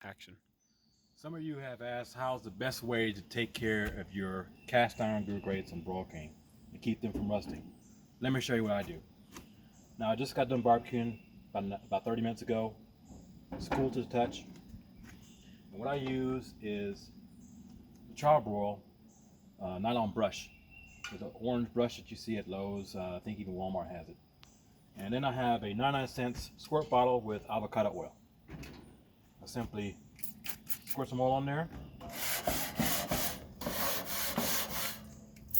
Action. Some of you have asked how's the best way to take care of your cast iron grill grates and Broil King and keep them from rusting. Let me show you what I do. Now I just got done barbecuing about 30 minutes ago. It's cool to the touch. And what I use is the charbroil nylon brush. There's an orange brush that you see at Lowe's. I think even Walmart has it. And then I have a 99-cent squirt bottle with avocado oil. I simply squirt some oil on there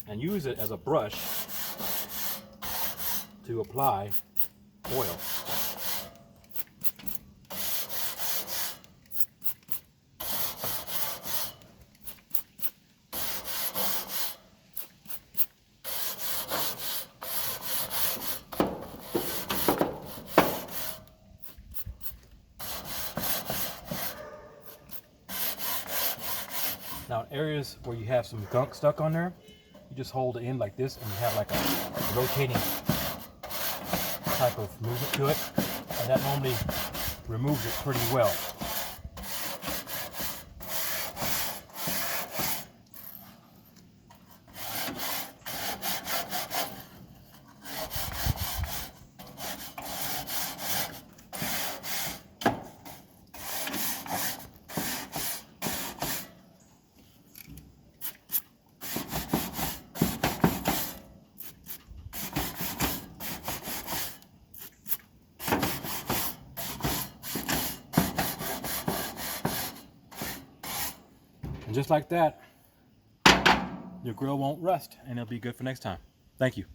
and use it as a brush to apply oil. Now, in areas where you have some gunk stuck on there, you just hold it in like this and you have like a rotating type of movement to it, and that normally removes it pretty well. And just like that, your grill won't rust and it'll be good for next time. Thank you.